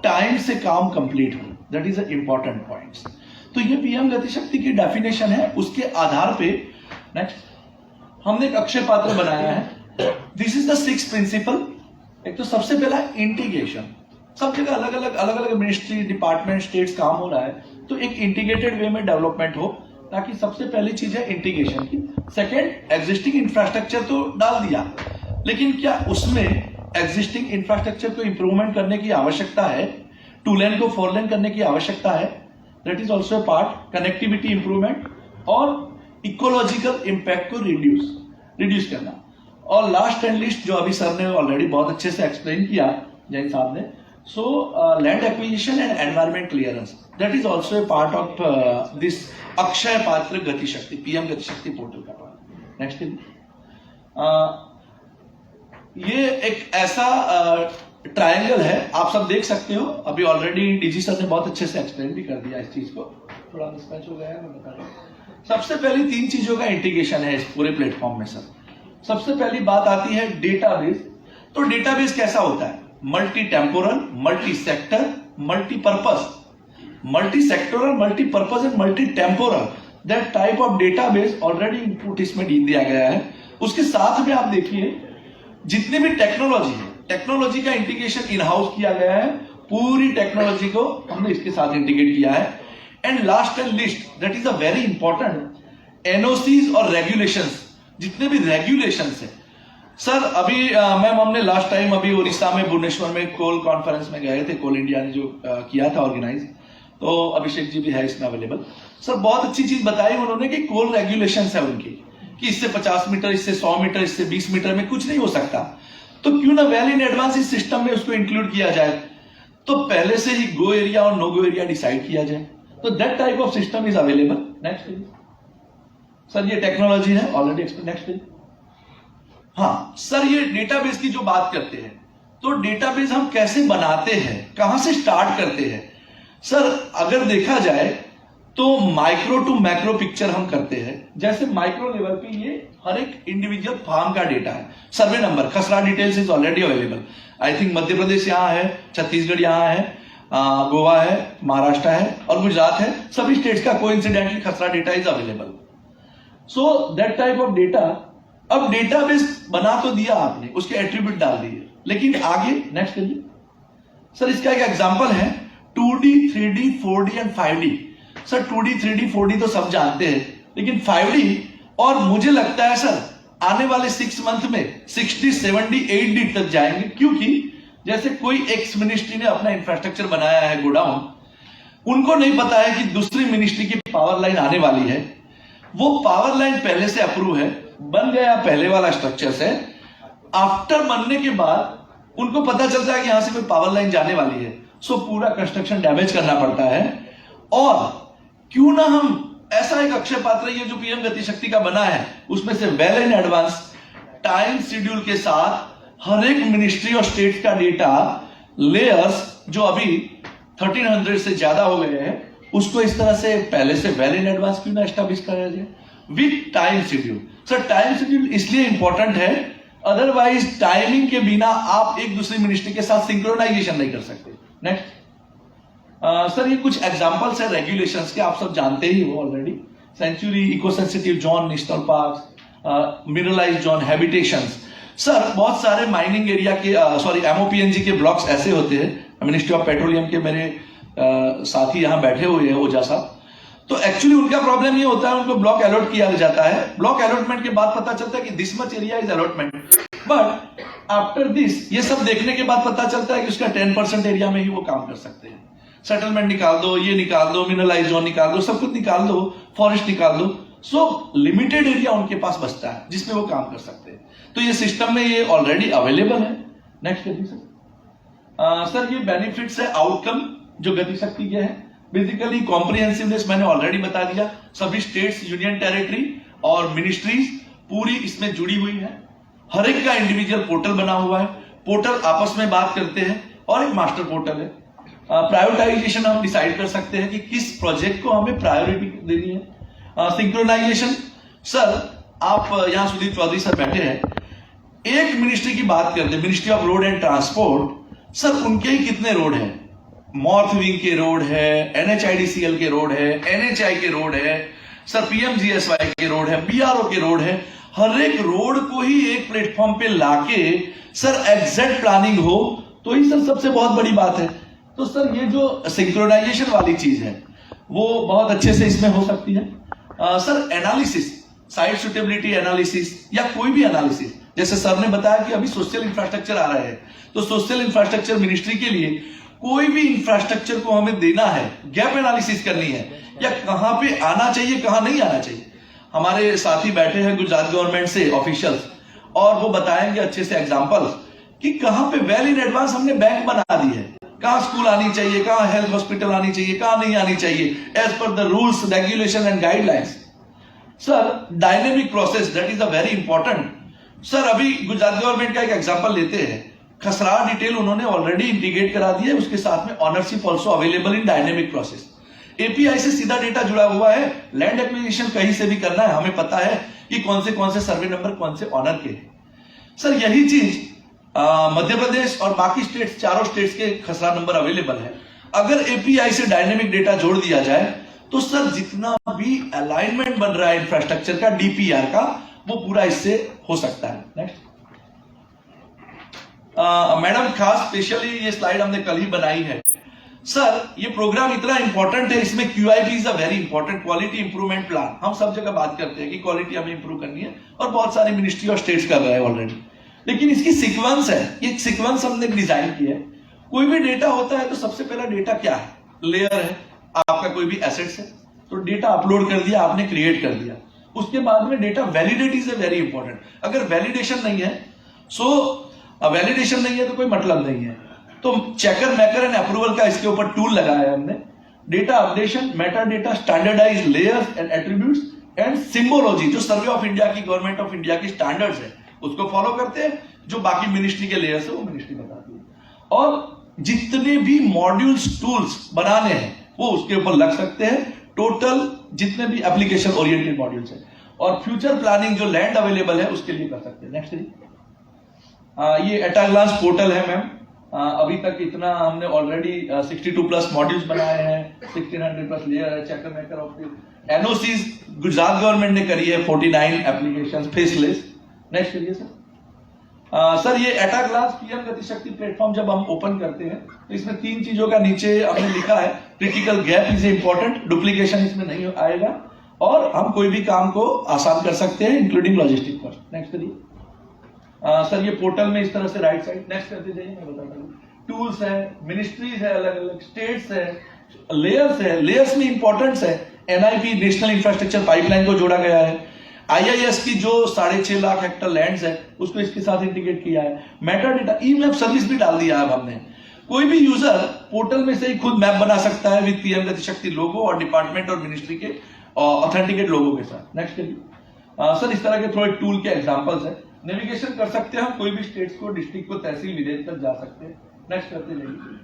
टाइम से काम कंप्लीट हो. That is important points. तो ये पीएम गति शक्ति की डेफिनेशन है. उसके आधार पे नेक्स्ट हमने एक अक्षय पात्र बनाया है. This is the 6 principle. एक तो सबसे पहला इंटीग्रेशन. सब जगह अलग अलग मिनिस्ट्री, डिपार्टमेंट, स्टेट्स काम हो रहा है, तो एक इंटीग्रेटेड वे में डेवलपमेंट हो, ताकि सबसे पहली चीज है इंटीग्रेशन की. सेकेंड, एग्जिस्टिंग इंफ्रास्ट्रक्चर तो डाल दिया, लेकिन क्या उसमें एग्जिस्टिंग इंफ्रास्ट्रक्चर को इंप्रूवमेंट करने की आवश्यकता है, 2 लेन को 4 लेन करने की आवश्यकता है. That is also part. Connectivity improvement और इकोलॉजिकल इंपैक्ट को रिड्यूस करना. और लास्ट एंड लिस्ट, जो अभी सर ने ऑलरेडी बहुत अच्छे से एक्सप्लेन किया, जैन साहब ने, so land acquisition and environment clearance. that is also a part of this Akshay Patra Gati Shakti, PM Gati Shakti portal का part. Next thing. ये एक ऐसा ट्रायंगल है, आप सब देख सकते हो. अभी ऑलरेडी डीजी सर ने बहुत अच्छे से एक्सप्लेन भी कर दिया इस चीज को. थोड़ा मिसमैच हो गया है, मैं बता रहा हूं. सबसे पहली 3 चीजों का इंटीग्रेशन है इस पूरे प्लेटफॉर्म में सर. सबसे पहली बात आती है डेटाबेस. तो डेटाबेस कैसा होता है? Multi temporal, multi sector, multipurpose. Multi sectoral, multipurpose and multi temporal, that type of database already input इसमें दिया गया है. उसके साथ में आप देखिए जितनी भी टेक्नोलॉजी है, टेक्नोलॉजी का इंटीग्रेशन इन हाउस किया गया है. पूरी टेक्नोलॉजी को हमने इसके साथ इंटीग्रेट किया है. And last and list, that is a very important, NOCs और रेगुलेशंस. जितने भी रेगुलेशंस है सर, अभी मैम हमने लास्ट टाइम अभी उड़ीसा में भुवनेश्वर में कोल कॉन्फ्रेंस में गए थे. कोल इंडिया ने जो किया था ऑर्गेनाइज, तो अभिषेक जी भी है इसमें अवेलेबल. सर बहुत अच्छी चीज बताई उन्होंने कि कोल रेगुलेशंस है उनकी, कि इससे 50 मीटर, इससे 100 मीटर, इससे 20 मीटर में कुछ नहीं हो सकता. तो क्यों ना वेल इन एडवांस इस सिस्टम में उसको इंक्लूड किया जाए. तो पहले से ही गो एरिया और नो गो एरिया डिसाइड किया जाए. तो that type of system is available. Next sir, ये टेक्नोलॉजी है ऑलरेडी एक्सप्लेन. नेक्स्ट. हाँ सर, ये डेटाबेस की जो बात करते हैं, तो डेटाबेस हम कैसे बनाते हैं, कहां से स्टार्ट करते हैं. सर अगर देखा जाए तो माइक्रो टू मैक्रो पिक्चर हम करते हैं. जैसे माइक्रो लेवल पे ये हर एक इंडिविजुअल फार्म का डेटा है. सर्वे नंबर, खसरा details is already available. I think Madhya Pradesh यहाँ है, छत्तीसगढ़ यहाँ है, गोवा है, महाराष्ट्र है और गुजरात है. सभी स्टेट्स का कोइंसिडेंटली खसरा data is available. So that type of data. अब डेटाबेस बना तो दिया आपने, उसके एट्रीब्यूट डाल दिए, लेकिन आगे नेक्स्ट करिए सर. इसका एक एग्जांपल है 2D, 3D, 4D and 5D. Sir 2D, 3D, 4D तो सब जानते हैं, लेकिन 5D, और मुझे लगता है सर आने वाले 6 मंथ में 60, 70, 8D तक जाएंगे. क्योंकि जैसे कोई एक्स मिनिस्ट्री ने अपना इंफ्रास्ट्रक्चर बनाया है गोडाउन, उनको नहीं पता है कि दूसरी मिनिस्ट्री की पावर लाइन आने वाली है. वो पावर लाइन पहले से अप्रूव है, बन गया पहले वाला स्ट्रक्चर से. आफ्टर बनने के बाद उनको पता चलता है कि यहां से कोई पावर लाइन जाने वाली है. सो पूरा कंस्ट्रक्शन डैमेज करना पड़ता है. और क्यों ना हम ऐसा एक अक्षय पात्र, ये जो पीएम गति शक्ति का बना है, उसमें से well in advance time schedule के साथ हर एक मिनिस्ट्री और स्टेट का डेटा लेयर्स जो अभी 1300 से ज्यादा हो गए हैं, उसको इस तरह से पहले से वेल इन एडवांस क्यों ना एस्टैब्लिश कराया जाए with time schedule. Sir time schedule इसलिए इंपॉर्टेंट है, अदरवाइज टाइमिंग के बिना आप एक दूसरी मिनिस्ट्री के साथ सिंक्रोनाइजेशन नहीं कर सकते. नेक्स्ट सर, ये कुछ एग्जांपल्स है रेगुलेशंस के, आप सब जानते ही हो already. Sanctuary, eco sensitive zone, national park, mineralise zone, habitations. Sir बहुत सारे माइनिंग एरिया के एमओपीएनजी के ब्लॉक्स ऐसे होते हैं. मिनिस्ट्री ऑफ पेट्रोलियम के मेरे साथी यहां बैठे हुए हैं, ओझा साहब. तो एक्चुअली उनका प्रॉब्लम ये होता है, उनको ब्लॉक अलॉट किया जाता है. ब्लॉक अलॉटमेंट के बाद पता चलता है कि this much area is allotment, but after this ये सब देखने के बाद पता चलता है कि उसका 10% एरिया में ही वो काम कर सकते हैं. सेटलमेंट निकाल दो, ये निकाल दो, मिनरलाइज जोन निकाल दो, सब कुछ निकाल दो, फॉरेस्ट निकाल दो. सो लिमिटेड एरिया उनके पास बचता है जिसमें वो काम कर सकते हैं. तो ये सिस्टम में ये ऑलरेडी अवेलेबल है. नेक्स्ट करिए सर. सर ये बेनिफिट्स है, आउटकम जो गति शक्ति के है. बेसिकली कॉम्प्रिहेंसिवनेस मैंने ऑलरेडी बता दिया. सभी स्टेट्स, यूनियन टेरिटरी और मिनिस्ट्रीज पूरी इसमें जुड़ी हुई है. हर एक का इंडिविजुअल पोर्टल बना हुआ है. पोर्टल आपस में बात करते हैं और एक मास्टर पोर्टल है. प्रायोरिटाइजेशन हम डिसाइड कर सकते हैं कि किस प्रोजेक्ट को हमें प्रायोरिटी देनी है. सिंक्रोनाइजेशन, सर आप यहां सुदीप चौधरी सर बैठे हैं, एक मिनिस्ट्री की बात करते हैं, ministry of road and transport. Sir उनके ही कितने रोड हैं? मॉर्थ विंग के रोड है, एनएचआईडीसीएल के रोड है, एनएचआई के रोड है, सर पीएमजीएसवाई के रोड है, बीआरओ के रोड है. हर एक रोड को ही एक प्लेटफॉर्म पे लाके सर एग्जैक्ट प्लानिंग हो तो ही सर सबसे बहुत बड़ी बात है. तो सर ये जो सिंक्रोनाइजेशन वाली चीज है वो बहुत अच्छे से इसमें हो सकती है. Sir analysis, site suitability analysis या कोई भी एनालिसिस, जैसे सर ने बताया कि अभी सोशल इंफ्रास्ट्रक्चर आ रहे हैं, तो सोशल इंफ्रास्ट्रक्चर मिनिस्ट्री के लिए कोई भी इंफ्रास्ट्रक्चर को हमें देना है, गैप एनालिसिस करनी है, या कहां पे आना चाहिए कहां नहीं आना चाहिए. हमारे साथी बैठे हैं गुजरात गवर्नमेंट से ऑफिशियल्स, और वो बताएंगे अच्छे से एग्जांपल्स कि कहां पे वेल इन एडवांस हमने बैंक बना दी है, कहाँ स्कूल आनी चाहिए, कहाँ हेल्थ हॉस्पिटल आनी चाहिए, कहाँ नहीं आनी चाहिए, as per the rules, regulation and guidelines. Sir dynamic process, that is a very important. Sir अभी गुजरात गवर्नमेंट का एक एग्जांपल लेते हैं, खसरा डिटेल उन्होंने ऑलरेडी इंटीग्रेट करा दिया है, उसके साथ में ownership also available in dynamic process. API से सीधा डेटा जुड़ा हुआ है, लैंड एक्विजिशन कहीं से भी करना है, हमें पता है कि कौन से सर्वे नंबर कौन से ऑनर के हैं। सर यही चीज मध्य प्रदेश और बाकी स्टेट्स, चारों स्टेट्स के खसरा नंबर अवेलेबल है। अगर एपीआई से डायनेमिक डेटा जोड़ दिया जाए तो सर जितना भी अलाइनमेंट बन रहा है इंफ्रास्ट्रक्चर का, डीपीआर का, वो पूरा इससे हो सकता है। नेक्स्ट मैडम, खास स्पेशली ये स्लाइड हमने कल ही बनाई है। सर ये प्रोग्राम इतना इंपॉर्टेंट है, इसमें QIP is a very important, quality improvement plan. हम सब जगह बात करते हैं कि क्वालिटी हमें इंप्रूव करनी है और बहुत सारी मिनिस्ट्री और स्टेट्स कर रहे हैं ऑलरेडी, लेकिन इसकी सीक्वेंस है, ये सीक्वेंस हमने डिजाइन किया है। कोई भी डेटा होता है तो सबसे पहला डेटा क्या है, लेयर है, आपका कोई भी एसेट्स है तो डेटा अपलोड कर दिया आपने, क्रिएट कर दिया, उसके बाद में data validate is very important. अगर वैलिडेशन नहीं है, वैलिडेशन नहीं है तो कोई मतलब नहीं है। तो चेकर मेकर एंड अप्रूवल का इसके ऊपर टूल लगाया है हमने। Data updation, meta data, standardise layers and attributes and symbology, जो सर्वे ऑफ इंडिया की, गवर्नमेंट ऑफ इंडिया की स्टैंडर्ड्स है उसको फॉलो करते हैं, जो बाकी मिनिस्ट्री के लेयर्स है वो मिनिस्ट्री बताती है। और जितने भी मॉड्यूल्स, टूल्स बनाने हैं वो उसके ऊपर लग सकते हैं, टोटल जितने भी एप्लीकेशन ओरिएंटेड मॉड्यूल्स है। और फ्यूचर प्लानिंग जो लैंड अवेलेबल है उसके लिए कर सकते हैं। नेक्स्ट ये एटाग्लांस पोर्टल है मैम, अभी तक इतना हमने ऑलरेडी 62 प्लस मॉड्यूल्स बनाए हैं, 1600 प्लस लेयर है, checker maker of NOCs Gujarat government ने करी है 49 एप्लीकेशंस फेसलेस। नेक्स्ट करिए सर। सर ये एटाग्लांस पीएम गति शक्ति प्लेटफॉर्म जब हम ओपन करते हैं तो इसमें 3 चीजों का नीचे हमने लिखा है, critical gap is important, duplication इसमें नहीं आएगा और हम कोई भी काम को आसान कर सकते हैं इंक्लूडिंग लॉजिस्टिक कॉस्ट। नेक्स्ट करिए। सर ये पोर्टल में इस तरह से राइट साइड, नेक्स्ट करते जाइए, मैं बताता हूँ। टूल्स है, मिनिस्ट्रीज है, अलग अलग स्टेट्स है, लेयर्स है, लेयर्स में इंपॉर्टेंस है, एनआईपी नेशनल इंफ्रास्ट्रक्चर पाइपलाइन को जोड़ा गया है, आईआईएस की जो 6.5 लाख हेक्टर लैंड्स है उसको इसके साथ इंटीग्रेट किया है, मेटा डेटा, ई मैप सर्विस भी डाल दिया है हमने। कोई भी यूजर पोर्टल में से ही खुद मैप बना सकता है विद पीएम गति शक्ति लोगो और डिपार्टमेंट और मिनिस्ट्री के ऑथेंटिकेट लोगो के साथ। नेक्स्ट करिए। सर इस तरह के थोड़े टूल के एग्जांपल्स है, नेविगेशन कर सकते हैं हम, कोई भी स्टेट्स को, डिस्ट्रिक्ट को, तहसील, विलेज तक जा सकते हैं। नेक्स्ट करते जाइए,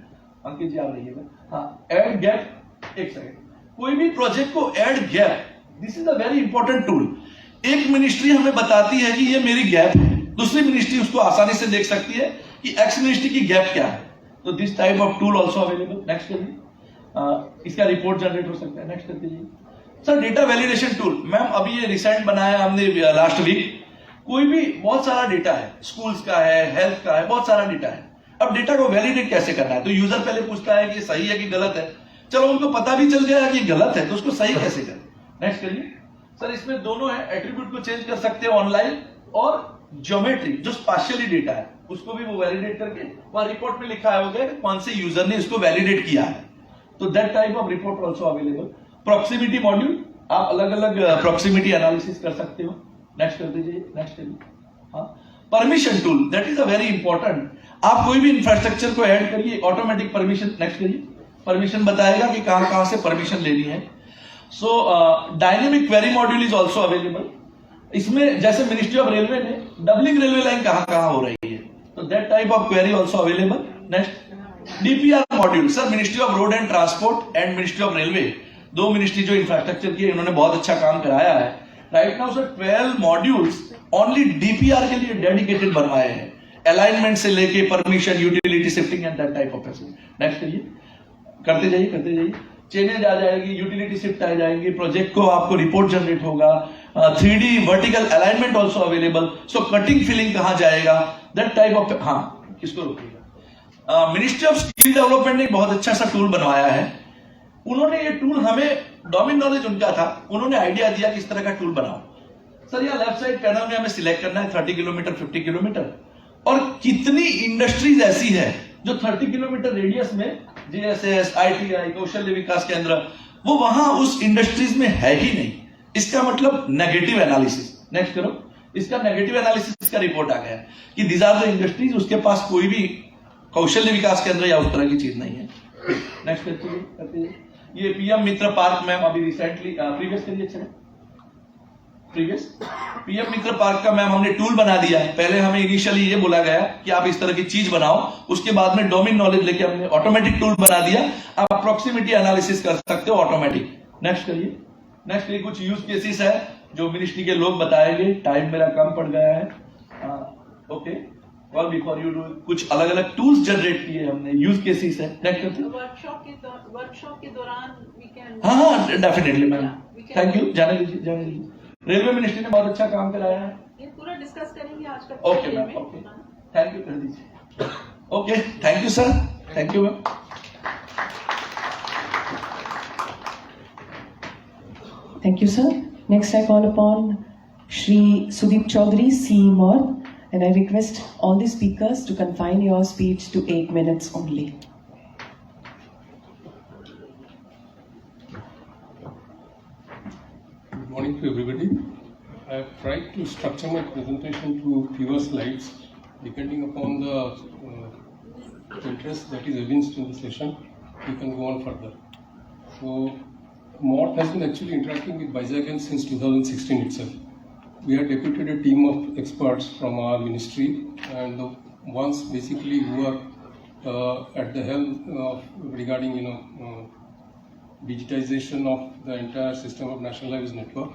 अंकित जी आप रहिएगा। हाँ, ऐड गैप, एक सेकंड, कोई भी प्रोजेक्ट को add gap, this is a very important tool. एक मिनिस्ट्री हमें बताती है कि ये मेरी गैप है, दूसरी मिनिस्ट्री उसको आसानी से देख सकती है कि एक्स मिनिस्ट्री की गैप क्या है, तो this type of tool also available. Next करिए। इसका रिपोर्ट जनरेट हो सकता है। नेक्स्ट करते जाइए। Sir data validation tool, ma'am अभी ये रिसेंट बनाया हमने लास्ट वीक। कोई भी बहुत सारा डेटा है, स्कूल्स का है, हेल्थ का है, बहुत सारा डेटा है। अब डेटा को वैलिडेट कैसे करना है, तो यूजर पहले पूछता है कि सही है कि गलत है, चलो उनको पता भी चल गया कि गलत है तो उसको सही कैसे करें। नेक्स्ट करिए। सर इसमें दोनों है, एट्रीब्यूट को चेंज कर सकते हैं ऑनलाइन और ज्योमेट्री जो स्पाशियली डेटा है उसको भी वो वैलिडेट करके वहां रिपोर्ट में लिखा होगा कि कौन से यूजर ने इसको वैलिडेट किया है, तो that type of report also available. Proximity module, आप अलग अलग प्रॉक्सिमिटी एनालिसिस कर सकते हो। नेक्स्ट कर दीजिए। नेक्स्ट करिए। हाँ, permission tool, that is a very important. आप कोई भी इंफ्रास्ट्रक्चर को ऐड करिए, ऑटोमेटिक परमिशन, नेक्स्ट करिए, परमिशन बताएगा कि कहां से परमिशन लेनी है। So dynamic query module is also available. इसमें जैसे मिनिस्ट्री ऑफ रेलवे ने डबलिंग रेलवे लाइन कहां हो रही है, तो that type of query also available. Next DPR module, sir ministry of road and transport and ministry of railway, दो ministry जो इंफ्रास्ट्रक्चर की है, इन्होंने बहुत अच्छा काम कराया है। Right now sir 12 modules only DPR के लिए डेडिकेटेड बनवाए हैं, अलाइनमेंट से लेके permission, utility shifting and that type of facility. Next करिए, करते जाइए करते जाइए। चेंजेज आ जाएगी, यूटिलिटी शिफ्ट आ जाएंगी, प्रोजेक्ट को आपको रिपोर्ट जनरेट होगा, 3D vertical alignment also available. So cutting filling कहां जाएगा, दैट टाइप ऑफ, हाँ किसको रोकेगा। मिनिस्ट्री ऑफ स्किल डेवलपमेंट ने एक बहुत अच्छा सा टूल बनवाया है। उन्होंने ये टूल, हमें डोमेन नॉलेज उनका था, उन्होंने आइडिया दिया कि इस तरह का टूल बनाओ। सर यहाँ लेफ्ट साइड पैनल में हमें सिलेक्ट करना है 30 किलोमीटर, 50 किलोमीटर, और कितनी इंडस्ट्रीज ऐसी है जो 30 किलोमीटर रेडियस में, जीएसएस, आईटीआई, कौशल्य विकास केंद्र, वो वहां उस इंडस्ट्रीज में है ही नहीं। इसका मतलब नेगेटिव एनालिसिस। नेक्स्ट करो। इसका नेगेटिव एनालिसिस का रिपोर्ट आ गया कि दीज आर द इंडस्ट्रीज, उसके पास कोई भी कौशल्य विकास केंद्र या उस तरह की चीज नहीं है। नेक्स्ट करते हैं। ये पीएम मित्र पार्क मैम अभी रिसेंटली प्रीवियस करिए, अच्छा प्रीवियस पीएम मित्र पार्क का मैम हमने टूल बना दिया है। पहले हमें इनिशियली ये बोला गया कि आप इस तरह की चीज बनाओ, उसके बाद में डोमेन नॉलेज लेके हमने ऑटोमेटिक टूल बना दिया। आप प्रॉक्सिमिटी एनालिसिस कर सकते हो ऑटोमेटिक। नेक्स्ट करिए। नेक्स्ट करिए, कुछ यूज केसेस है जो मिनिस्ट्री के लोग बताएंगे। टाइम मेरा कम पड़ गया है। ओके, और बिफोर यू डू कुछ अलग अलग टूल्स जनरेट किए हमने, यूज केसेस है। नेक्स्ट करते हैं। वर्कशॉप के दौरान वी कैन, हाँ डेफिनेटली मैम, थैंक यू। जाने लीजिए। रेलवे मिनिस्ट्री ने बहुत अच्छा काम कराया है। ये पूरा डिस्कस करेंगे आज का। Okay ma'am, okay, thank you, कर दीजिए। Okay, thank you sir, thank you ma'am. Thank you, sir. Next, I call upon Shri Sudeep Chaudhary, CMOR, and I request all the speakers to confine your speech to 8 minutes only. Good morning to everybody. I have tried to structure my presentation to fewer slides depending upon the interest that is evinced in the session. We can go on further. So, MORT has been actually interacting with BISAGEN since 2016 itself. We had deputed a team of experts from our ministry and the ones basically who are at the helm of regarding digitization of the entire system of National Highways Network.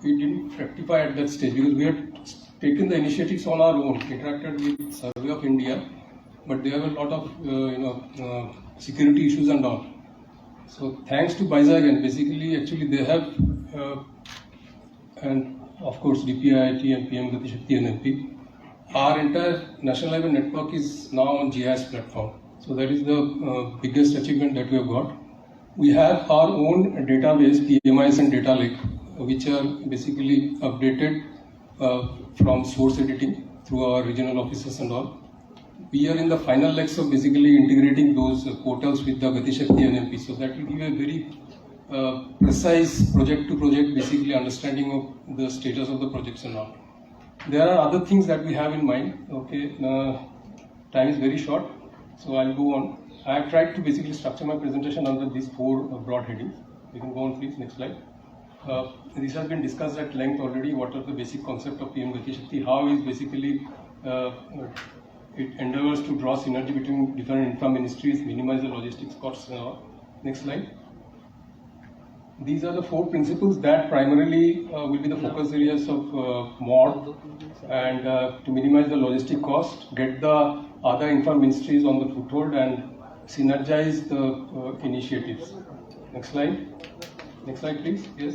We didn't fructify at that stage because we had taken the initiatives on our own, interacted with Survey of India, but they have a lot of security issues and all. So thanks to BISAGEN, basically actually they have and of course DPIIT and PM Gati Shakti NLP, our entire National Highway Network is now on GIS platform. So that is the biggest achievement that we have got. We have our own database, PMIS and Data Lake, which are basically updated from source editing through our regional offices and all. We are in the final legs of basically integrating those portals with the Gati Shakti NLP. So that will give a very precise project to project basically understanding of the status of the projects and all. There are other things that we have in mind. Okay, time is very short, so I'll go on. I have tried to basically structure my presentation under these 4 broad headings. You can go on please, next slide. This has been discussed at length already. What are the basic concept of PM Gati Shakti? How is basically it endeavors to draw synergy between different infra ministries, minimize the logistics costs and all. Next slide. These are the 4 principles that primarily will be the focus areas of MORT, and to minimize the logistic cost, get the other infra ministries on the foothold and synergize the initiatives. Next slide. Next slide please. Yes.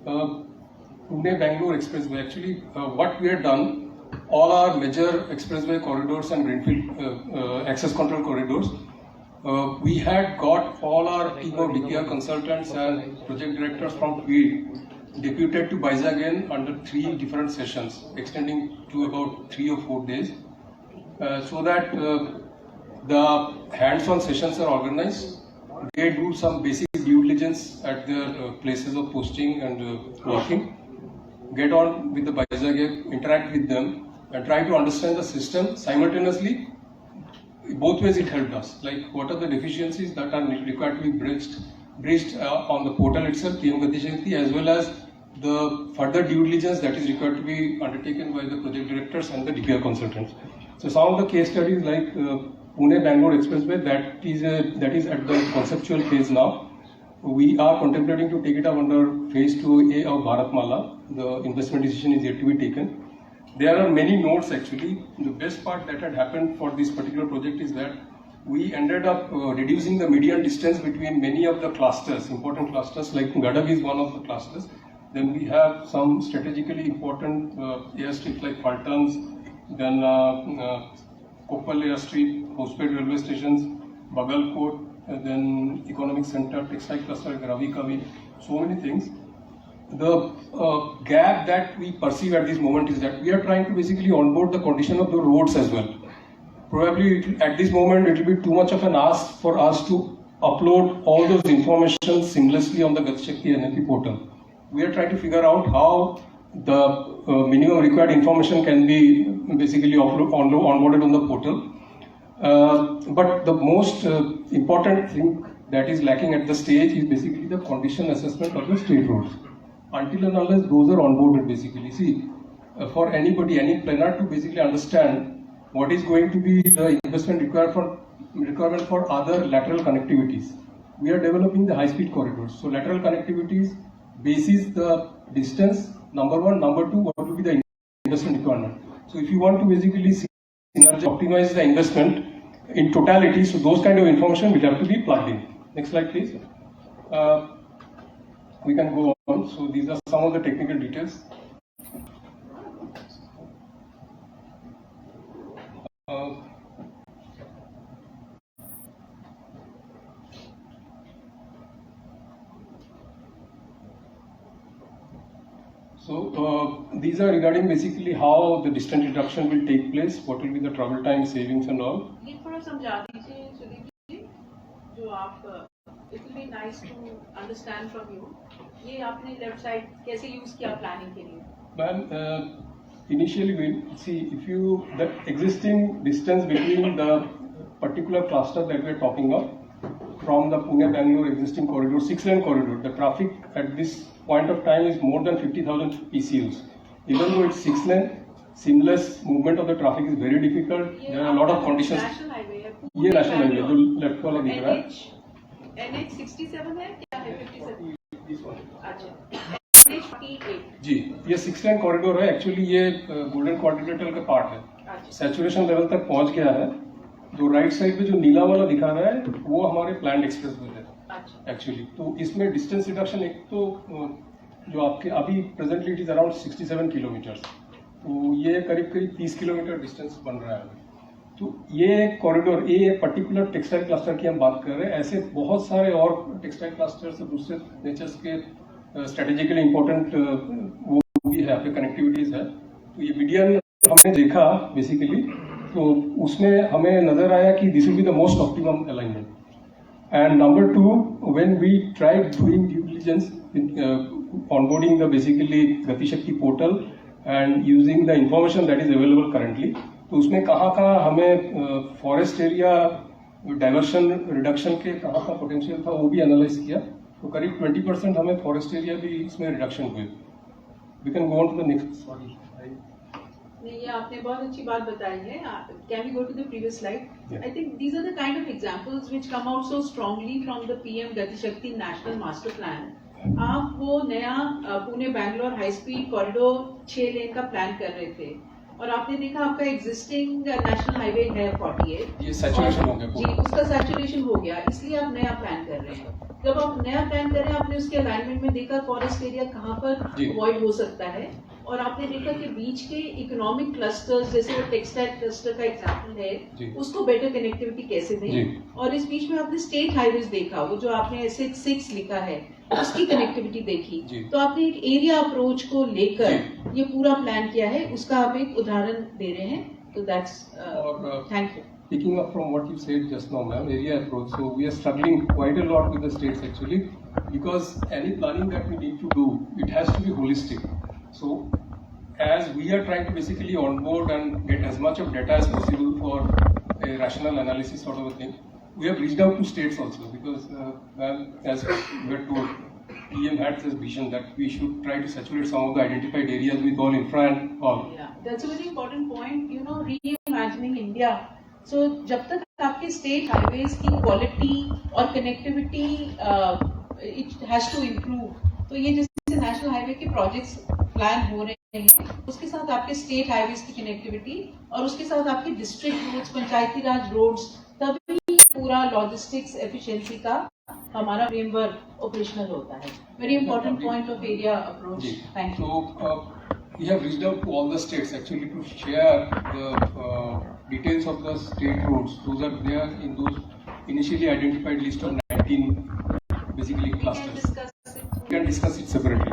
Pune-Bangalore Expressway. Actually, what we have done, all our major expressway corridors and greenfield access control corridors, we had got all our team of DPR consultants and project directors from field deputed to BISAGEN under 3 different sessions, extending to about 3 or 4 days, so that the hands-on sessions are organized. They do some basic due diligence at their places of posting and working, get on with the BISAGEN, interact with them, and try to understand the system. Simultaneously, both ways it helped us. Like, what are the deficiencies that are required to be bridged on the portal itself, PM Gati Shakti, as well as the further due diligence that is required to be undertaken by the project directors and the DPR consultants. So some of the case studies like Pune-Bangalore Expressway, that is at the conceptual phase now. We are contemplating to take it up under phase 2A of Bharatmala. The investment decision is yet to be taken. There are many nodes actually. The best part that had happened for this particular project is that we ended up reducing the median distance between many of the clusters, important clusters, like Gadag is one of the clusters. Then we have some strategically important airstrips like Faltons, then Koppal airstrip, Hospet railway stations, Bagalkot, and then economic center, textile cluster like Ravi Kavi, so many things. The gap that we perceive at this moment is that we are trying to basically onboard the condition of the roads as well. Probably at this moment it will be too much of an ask for us to upload all those information seamlessly on the Gati Shakti NLP portal. We are trying to figure out how the minimum required information can be basically onboarded on the portal. But the most important thing that is lacking at the stage is basically the condition assessment of the state roads. Until and unless those are onboarded, basically. See, for anybody, any planner to basically understand what is going to be the investment requirement for other lateral connectivities. We are developing the high-speed corridors. So lateral connectivities bases the distance, number one. Number two, what will be the investment requirement. So if you want to basically optimize the investment in totality, so those kind of information will have to be plugged in. Next slide, please. We can go on. So these are some of the technical details. These are regarding basically how the distance reduction will take place, what will be the travel time savings and all. ये थोड़ा समझा दीजिए सुदीप जी, जो आप it will be nice to understand from you. ये आपने left side कैसे use किया प्लानिंग के लिए? Ma'am, initially we see if you the existing distance between the particular cluster that we are talking of from the Pune-Bangalore existing corridor, 6-lane corridor, the traffic at this point of time is more than 50,000 PCUs. Even though it's 6-lane, seamless movement of the traffic is very difficult. There are a lot of conditions. National highway है, ये national highway जो left वाला दिख रहा है, NH 67 है क्या है 57? अच्छा NH 48 जी, ये 6-lane कॉरिडोर है. एक्चुअली ये गोल्डन क्वाड्रिलेटरल का पार्ट है. सैचुरेशन लेवल तक पहुंच गया है. जो राइट साइड पे जो नीला वाला दिखा रहा है वो हमारे प्लान्ड एक्सप्रेसवे है एक्चुअली. तो इसमें डिस्टेंस रिडक्शन एक तो जो आपके अभी presently it is around 67 kilometre, तो ये करीब करीब 30 किलोमीटर डिस्टेंस बन रहा है. तो ये कॉरिडोर, ये पर्टिकुलर टेक्सटाइल क्लस्टर की हम बात कर रहे हैं. ऐसे बहुत सारे और टेक्सटाइल क्लस्टर्स दूसरे नेचर्स के स्ट्रेटेजिकली इंपॉर्टेंट वो भी है, आपके कनेक्टिविटीज है. तो ये मीडियन हमने देखा बेसिकली, तो उसमें हमें नजर आया कि this will be the most optimum alignment. And number two, when we tried doing due diligence, onboarding the basically Gati Shakti portal and using the information that is available currently, तो उसमें कहाँ हमें फॉरेस्ट एरिया डाइवर्शन रिडक्शन के कहाँ potential था वो भी analyse किया. तो करीब 20% हमें फॉरेस्ट एरिया भी इसमें रिडक्शन हुए. We can go on to the next. Sorry, नहीं, ये आपने बहुत अच्छी बात बताई है. Can we go to the previous slide? I think these are the kind of examples which come out so strongly from the PM Gati Shakti national master plan. आप वो नया Pune Bangalore high speed corridor 6 lane का प्लान कर रहे थे और आपने देखा आपका एग्जिस्टिंग नेशनल हाईवे है 48, ये सैचुरेशन हो गया जी, उसका सैचुरेशन हो गया, इसलिए आप नया प्लान कर रहे हैं. जब आप नया प्लान कर रहे हैं, आपने उसके अलाइनमेंट में देखा फॉरेस्ट एरिया कहाँ पर अवॉइड हो सकता है, और आपने देखा कि बीच के इकोनॉमिक क्लस्टर्स जैसे वो टेक्सटाइल क्लस्टर का एग्जांपल है, उसको बेटर कनेक्टिविटी कैसे दें. और इस बीच में आपने स्टेट हाईवेज देखा, वो जो आपने SH6 लिखा है उसकी कनेक्टिविटी देखी. तो आपने एक एरिया अप्रोच को लेकर ये पूरा प्लान किया है, उसका आप एक उदाहरण दे रहे हैं. तो that's thank you. Picking up from what you said just now, ma'am, area approach. So we are struggling quite a lot with the states actually, because any planning that we need to do, it has to be holistic. So as we are trying to basically onboard and get as much of data as possible for a rational analysis sort of a thing, we have reached out to states also, because as we were told, PM had this vision that we should try to saturate some of the identified areas with all infra and all. Yeah, that's a very important point. You know, reimagining India. So जब तक आपके state highways की quality और connectivity it has to improve, तो ये जैसे national highway के projects plan हो रहे हैं, उसके साथ आपके स्टेट हाईवेज की कनेक्टिविटी और उसके साथ आपके डिस्ट्रिक्ट रोड्स, पंचायती राज रोड्स, तभी पूरा लॉजिस्टिक्स एफिशिएंसी का हमारा फ्रेमवर्क ऑपरेशनल होता है. Very important point of area approach. Thank you. We have reached out to all the states actually to share the details of the state roads. Those are there in those initially identified list of 19 basically clusters. We can discuss it separately.